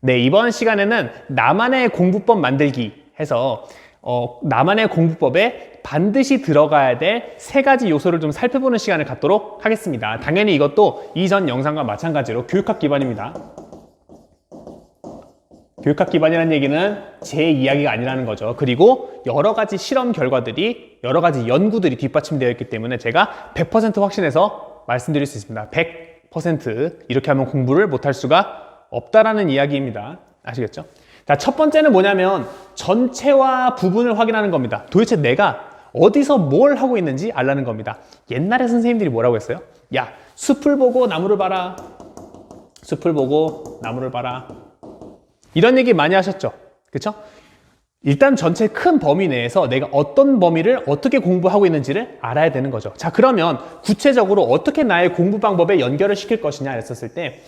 네, 이번 시간에는 나만의 공부법 만들기 해서 나만의 공부법에 반드시 들어가야 될 세 가지 요소를 좀 살펴보는 시간을 갖도록 하겠습니다. 당연히 이것도 이전 영상과 마찬가지로 교육학 기반입니다. 교육학 기반이라는 얘기는 제 이야기가 아니라는 거죠. 그리고 여러 가지 실험 결과들이, 여러 가지 연구들이 뒷받침되어 있기 때문에 제가 100% 확신해서 말씀드릴 수 있습니다. 100% 이렇게 하면 공부를 못할 수가 없다라는 이야기입니다. 아시겠죠? 자, 첫 번째는 뭐냐면 전체와 부분을 확인하는 겁니다. 도대체 내가 어디서 뭘 하고 있는지 알라는 겁니다. 옛날에 선생님들이 뭐라고 했어요? 야, 숲을 보고 나무를 봐라. 숲을 보고 나무를 봐라. 이런 얘기 많이 하셨죠? 그쵸? 일단 전체 큰 범위 내에서 내가 어떤 범위를 어떻게 공부하고 있는지를 알아야 되는 거죠. 자, 그러면 구체적으로 어떻게 나의 공부 방법에 연결을 시킬 것이냐 했었을 때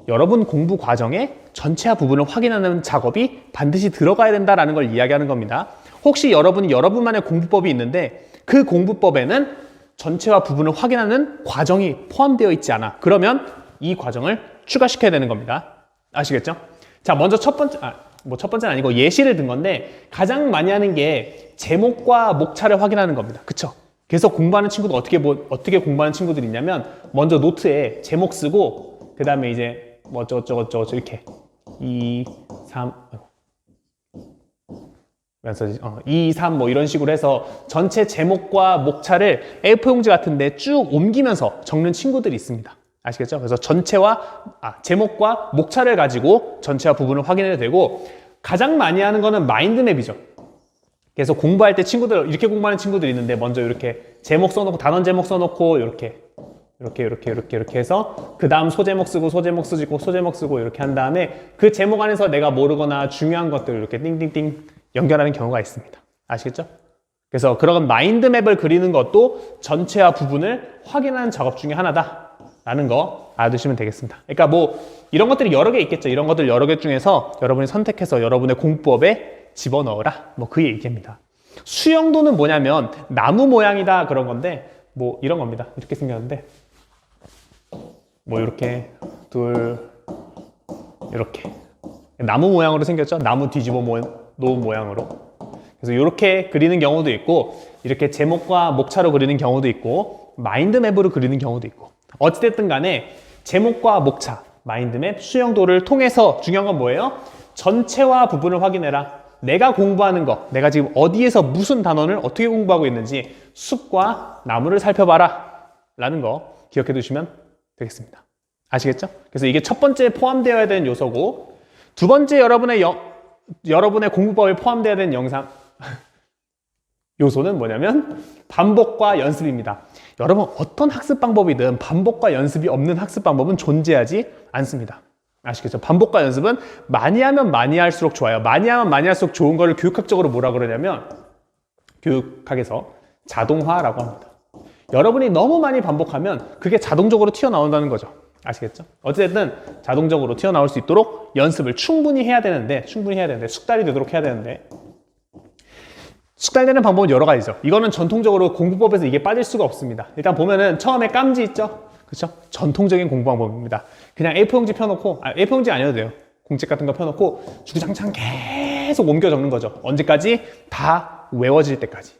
여러분 공부 과정에 전체와 부분을 확인하는 작업이 반드시 들어가야 된다는 걸 이야기하는 겁니다. 혹시 여러분이 여러분만의 공부법이 있는데 그 공부법에는 전체와 부분을 확인하는 과정이 포함되어 있지 않아. 그러면 이 과정을 추가시켜야 되는 겁니다. 아시겠죠? 자, 먼저 첫 번째는 아니고 예시를 든 건데 가장 많이 하는 게 제목과 목차를 확인하는 겁니다. 그쵸? 그래서 공부하는 친구들 어떻게 공부하는 친구들이 있냐면 먼저 노트에 제목 쓰고 그 다음에 이제 뭐 어쩌고저쩌고 이렇게 2, 3 2, 3 뭐 이런 식으로 해서 전체 제목과 목차를 A4 용지 같은데 쭉 옮기면서 적는 친구들이 있습니다. 아시겠죠? 그래서 제목과 목차를 가지고 전체와 부분을 확인해도 되고 가장 많이 하는 거는 마인드맵이죠. 그래서 공부할 때 이렇게 공부하는 친구들이 있는데 먼저 이렇게 제목 써놓고 단원 제목 써놓고 이렇게 해서 그 다음 소제목 쓰고 소제목 쓰고 이렇게 한 다음에 그 제목 안에서 내가 모르거나 중요한 것들을 이렇게 띵띵띵 연결하는 경우가 있습니다. 아시겠죠? 그래서 그런 마인드맵을 그리는 것도 전체와 부분을 확인하는 작업 중에 하나다라는 거 알아두시면 되겠습니다. 그러니까 뭐 이런 것들이 여러 개 있겠죠. 이런 것들 여러 개 중에서 여러분이 선택해서 여러분의 공부법에 집어넣어라. 뭐 그 얘기입니다. 수영도는 뭐냐면 나무 모양이다 그런 건데 뭐 이런 겁니다. 이렇게 생겼는데 뭐 이렇게 이렇게 나무 모양으로 생겼죠. 나무 뒤집어 놓은 모양으로. 그래서 이렇게 그리는 경우도 있고 이렇게 제목과 목차로 그리는 경우도 있고 마인드맵으로 그리는 경우도 있고 어찌됐든 간에 제목과 목차, 마인드맵, 수영도를 통해서 중요한 건 뭐예요? 전체와 부분을 확인해라. 내가 공부하는 거, 내가 지금 어디에서 무슨 단원을 어떻게 공부하고 있는지 숲과 나무를 살펴봐라 라는 거 기억해 두시면 되겠습니다. 아시겠죠? 그래서 이게 첫 번째 포함되어야 되는 요소고 두 번째 여러분의 공부법에 포함되어야 되는 요소는 뭐냐면 반복과 연습입니다. 여러분 어떤 학습 방법이든 반복과 연습이 없는 학습 방법은 존재하지 않습니다. 아시겠죠? 반복과 연습은 많이 하면 많이 할수록 좋아요. 많이 하면 많이 할수록 좋은 거를 교육학적으로 뭐라 그러냐면 교육학에서 자동화라고 합니다. 여러분이 너무 많이 반복하면 그게 자동적으로 튀어나온다는 거죠. 아시겠죠? 어쨌든 자동적으로 튀어나올 수 있도록 연습을 충분히 해야 되는데 숙달이 되도록 해야 되는데 숙달되는 방법은 여러 가지죠. 이거는 전통적으로 공부법에서 이게 빠질 수가 없습니다. 일단 보면은 처음에 깜지 있죠? 그렇죠? 전통적인 공부 방법입니다. 그냥 A4 용지 펴놓고 A4 용지 아니어도 돼요. 공책 같은 거 펴놓고 주구장창 계속 옮겨 적는 거죠. 언제까지? 다 외워질 때까지.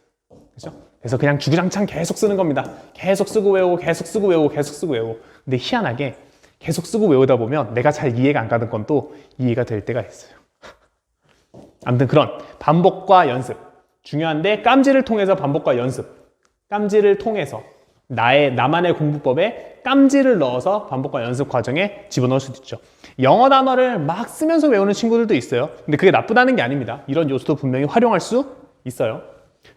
그렇죠? 그래서 그냥 주구장창 계속 쓰는 겁니다. 계속 쓰고 외우고 계속 쓰고 외우고 계속 쓰고 외우고. 근데 희한하게 계속 쓰고 외우다 보면 내가 잘 이해가 안 가는 건 또 이해가 될 때가 있어요. 아무튼 그런 반복과 연습 중요한데 깜지를 통해서 반복과 연습 깜지를 통해서 나만의 공부법에 깜지를 넣어서 반복과 연습 과정에 집어넣을 수도 있죠. 영어 단어를 막 쓰면서 외우는 친구들도 있어요. 근데 그게 나쁘다는 게 아닙니다. 이런 요소도 분명히 활용할 수 있어요.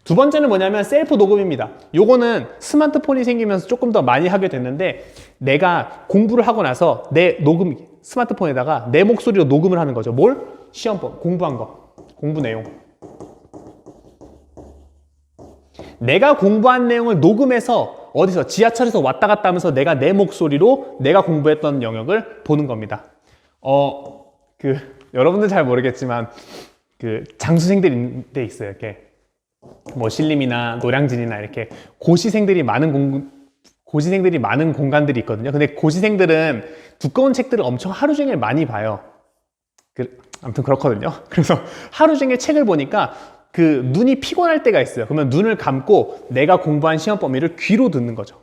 두 번째는 뭐냐면 셀프 녹음입니다. 요거는 스마트폰이 생기면서 조금 더 많이 하게 됐는데 내가 공부를 하고 나서 스마트폰에다가 내 목소리로 녹음을 하는 거죠. 뭘? 시험법, 공부한 거, 공부 내용. 내가 공부한 내용을 녹음해서 어디서 지하철에서 왔다 갔다 하면서 내가 내 목소리로 내가 공부했던 영역을 보는 겁니다. 여러분들 잘 모르겠지만 장수생들인데 있어요. 이렇게 뭐 신림이나 노량진이나 이렇게 고시생들이 많은 공간들이 있거든요. 근데 고시생들은 두꺼운 책들을 엄청 하루 종일 많이 봐요. 아무튼 그렇거든요. 그래서 하루 종일 책을 보니까 그 눈이 피곤할 때가 있어요. 그러면 눈을 감고 내가 공부한 시험 범위를 귀로 듣는 거죠.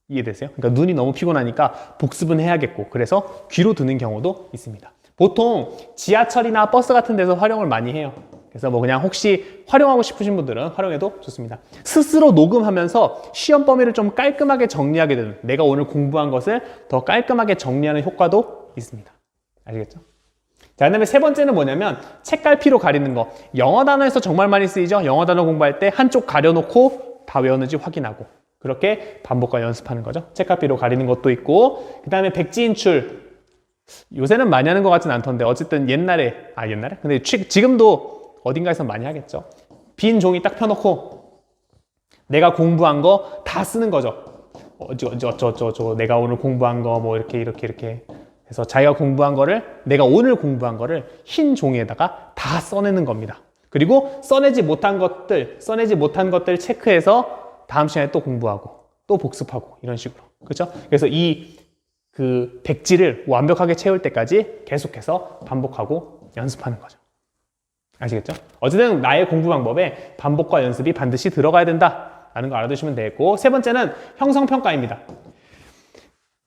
이해되세요? 그러니까 눈이 너무 피곤하니까 복습은 해야겠고, 그래서 귀로 듣는 경우도 있습니다. 보통 지하철이나 버스 같은 데서 활용을 많이 해요. 그래서 뭐 그냥 혹시 활용하고 싶으신 분들은 활용해도 좋습니다. 스스로 녹음하면서 시험 범위를 좀 깔끔하게 정리하게 되는, 내가 오늘 공부한 것을 더 깔끔하게 정리하는 효과도 있습니다. 아시겠죠? 자, 그 다음에 세 번째는 뭐냐면 책갈피로 가리는 거. 영어 단어에서 정말 많이 쓰이죠? 영어 단어 공부할 때 한쪽 가려놓고 다 외웠는지 확인하고, 그렇게 반복과 연습하는 거죠. 책갈피로 가리는 것도 있고, 그 다음에 백지인출. 요새는 많이 하는 것 같진 않던데, 어쨌든 옛날에 근데 지금도 어딘가에서 많이 하겠죠. 빈 종이 딱 펴놓고 내가 공부한 거 다 쓰는 거죠. 어쩌고 내가 오늘 공부한 거 뭐 이렇게 해서 자기가 공부한 거를, 내가 오늘 공부한 거를 흰 종이에다가 다 써내는 겁니다. 그리고 써내지 못한 것들 체크해서 다음 시간에 또 공부하고 또 복습하고, 이런 식으로. 그렇죠? 그래서 그 백지를 완벽하게 채울 때까지 계속해서 반복하고 연습하는 거죠. 아시겠죠? 어쨌든 나의 공부 방법에 반복과 연습이 반드시 들어가야 된다라는 거 알아두시면 되겠고, 세 번째는 형성평가입니다.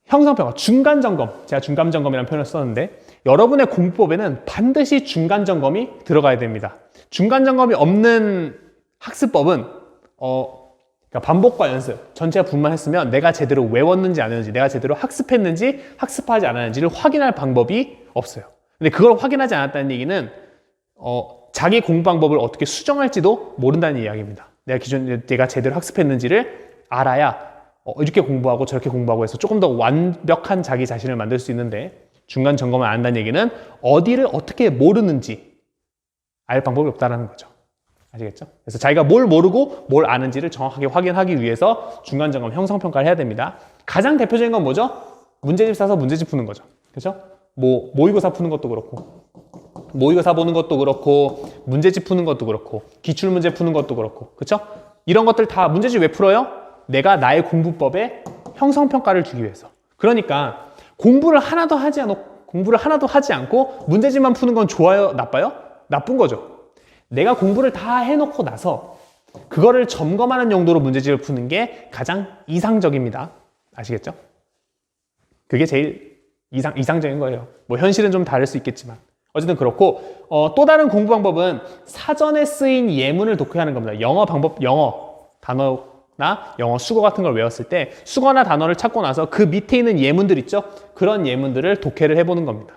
형성평가, 중간점검. 제가 중간점검이라는 표현을 썼는데, 여러분의 공부법에는 반드시 중간점검이 들어가야 됩니다. 중간점검이 없는 학습법은 그러니까 반복과 연습 전체가 분만했으면 내가 제대로 외웠는지 안 외웠는지, 내가 제대로 학습했는지 학습하지 않았는지를 확인할 방법이 없어요. 근데 그걸 확인하지 않았다는 얘기는 자기 공부 방법을 어떻게 수정할지도 모른다는 이야기입니다. 내가 제대로 학습했는지를 알아야 이렇게 공부하고 저렇게 공부하고 해서 조금 더 완벽한 자기 자신을 만들 수 있는데, 중간 점검을 안 한다는 얘기는 어디를 어떻게 모르는지 알 방법이 없다는 거죠. 아시겠죠? 그래서 자기가 뭘 모르고 뭘 아는지를 정확하게 확인하기 위해서 중간 점검, 형성평가를 해야 됩니다. 가장 대표적인 건 뭐죠? 문제집 사서 문제집 푸는 거죠. 그렇죠? 뭐 모의고사 푸는 것도 그렇고, 모의고사 보는 것도 그렇고, 문제집 푸는 것도 그렇고, 기출문제 푸는 것도 그렇고, 그렇죠? 이런 것들 다 문제집 왜 풀어요? 내가 나의 공부법에 형성평가를 주기 위해서. 그러니까 공부를 하나도 하지 않고 문제집만 푸는 건 좋아요? 나빠요? 나쁜 거죠. 내가 공부를 다 해놓고 나서 그거를 점검하는 용도로 문제집을 푸는 게 가장 이상적입니다. 아시겠죠? 그게 제일 이상적인 거예요. 뭐 현실은 좀 다를 수 있겠지만. 어쨌든 그렇고, 또 다른 공부 방법은 사전에 쓰인 예문을 독해하는 겁니다. 영어 단어나 영어 수거 같은 걸 외웠을 때 수거나 단어를 찾고 나서 그 밑에 있는 예문들 있죠? 그런 예문들을 독해를 해보는 겁니다.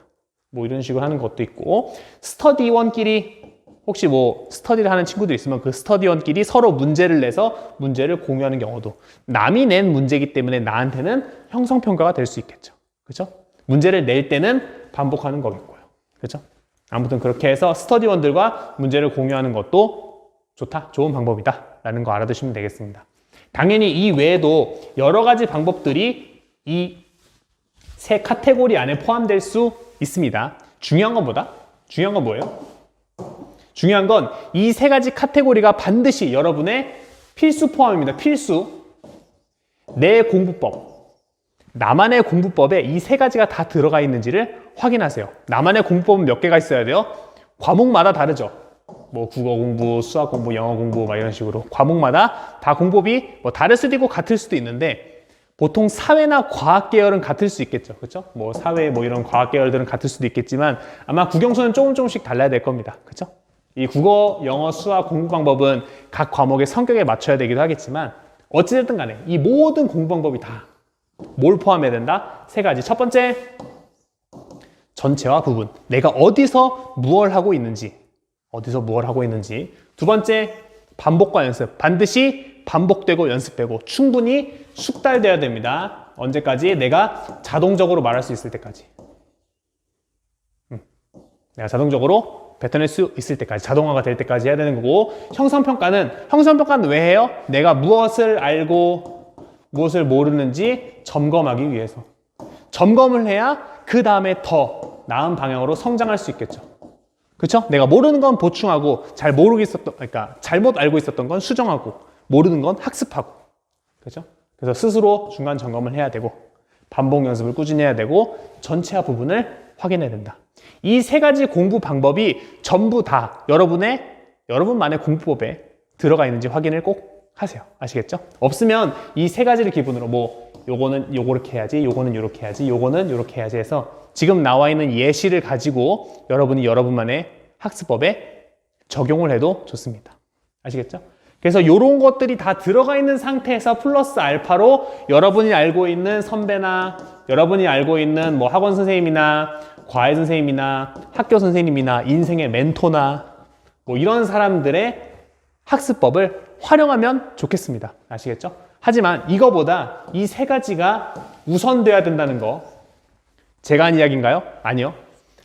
뭐 이런 식으로 하는 것도 있고, 스터디원끼리, 혹시 뭐 스터디를 하는 친구들 있으면 그 스터디원끼리 서로 문제를 내서 문제를 공유하는 경우도, 남이 낸 문제이기 때문에 나한테는 형성평가가 될 수 있겠죠. 그렇죠? 문제를 낼 때는 반복하는 거겠고요. 그렇죠? 아무튼 그렇게 해서 스터디원들과 문제를 공유하는 것도 좋은 방법이다 라는 거 알아두시면 되겠습니다. 당연히 이 외에도 여러 가지 방법들이 이 세 카테고리 안에 포함될 수 있습니다. 중요한 건 뭐예요? 중요한 건 이 세 가지 카테고리가 반드시 여러분의 필수 포함입니다. 필수. 내 공부법, 나만의 공부법에 이 세 가지가 다 들어가 있는지를 확인하세요. 나만의 공부법은 몇 개가 있어야 돼요? 과목마다 다르죠. 뭐 국어 공부, 수학 공부, 영어 공부 막 이런 식으로 과목마다 다 공법이 뭐 다를 수도 있고 같을 수도 있는데, 보통 사회나 과학 계열은 같을 수 있겠죠. 그렇죠? 뭐 사회 뭐 이런 과학 계열들은 같을 수도 있겠지만 아마 국영수는 조금씩 달라야 될 겁니다. 그렇죠? 이 국어, 영어, 수학 공부 방법은 각 과목의 성격에 맞춰야 되기도 하겠지만, 어찌됐든 간에 이 모든 공부 방법이 다 뭘 포함해야 된다? 세 가지. 첫 번째, 전체와 부분. 내가 어디서 무엇을 하고 있는지. 두 번째, 반복과 연습. 반드시 반복되고 연습되고 충분히 숙달돼야 됩니다. 언제까지? 내가 자동적으로 말할 수 있을 때까지. 내가 자동적으로 뱉어낼 수 있을 때까지, 자동화가 될 때까지 해야 되는 거고, 형성평가는 왜 해요? 내가 무엇을 알고 무엇을 모르는지 점검하기 위해서. 점검을 해야 그 다음에 더 나은 방향으로 성장할 수 있겠죠. 그렇죠? 내가 모르는 건 보충하고, 그러니까 잘못 알고 있었던 건 수정하고, 모르는 건 학습하고. 그렇죠? 그래서 스스로 중간 점검을 해야 되고, 반복 연습을 꾸준히 해야 되고, 전체와 부분을 확인해야 된다. 이 세 가지 공부 방법이 전부 다 여러분만의 공부법에 들어가 있는지 확인을 꼭 하세요. 아시겠죠? 없으면 이 세 가지를 기본으로 요거는 요렇게 해야지, 요거는 요렇게 해야지, 요거는 요렇게 해야지 해서 지금 나와 있는 예시를 가지고 여러분이 여러분만의 학습법에 적용을 해도 좋습니다. 아시겠죠? 그래서 요런 것들이 다 들어가 있는 상태에서 플러스 알파로 여러분이 알고 있는 선배나 여러분이 알고 있는 뭐 학원 선생님이나 과외 선생님이나 학교 선생님이나 인생의 멘토나 뭐 이런 사람들의 학습법을 활용하면 좋겠습니다. 아시겠죠? 하지만 이거보다 이 세 가지가 우선돼야 된다는 거 제가 한 이야기인가요? 아니요.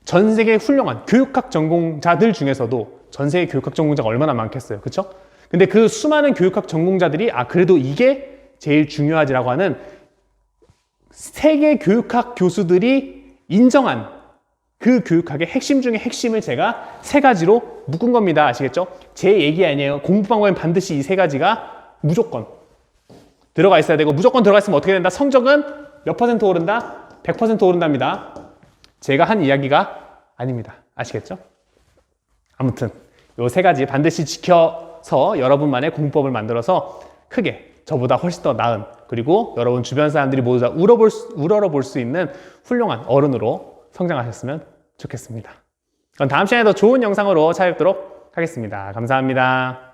전 세계 훌륭한 교육학 전공자들 중에서도 전 세계 교육학 전공자가 얼마나 많겠어요. 그렇죠? 근데 그 수많은 교육학 전공자들이 그래도 이게 제일 중요하지라고 하는 세계 교육학 교수들이 인정한 그 교육학의 핵심 중에 핵심을 제가 세 가지로 묶은 겁니다. 아시겠죠? 제 얘기 아니에요. 공부 방법엔 반드시 이 세 가지가 무조건 들어가 있어야 되고 무조건 들어가 있으면 어떻게 된다? 성적은 몇 퍼센트 오른다? 100% 오른답니다. 제가 한 이야기가 아닙니다. 아시겠죠? 아무튼 이 세 가지 반드시 지켜서 여러분만의 공부법을 만들어서 크게 저보다 훨씬 더 나은 그리고 여러분 주변 사람들이 모두 다 우러러볼 수 있는 훌륭한 어른으로 성장하셨으면 좋겠습니다. 그럼 다음 시간에 더 좋은 영상으로 찾아뵙도록 하겠습니다. 감사합니다.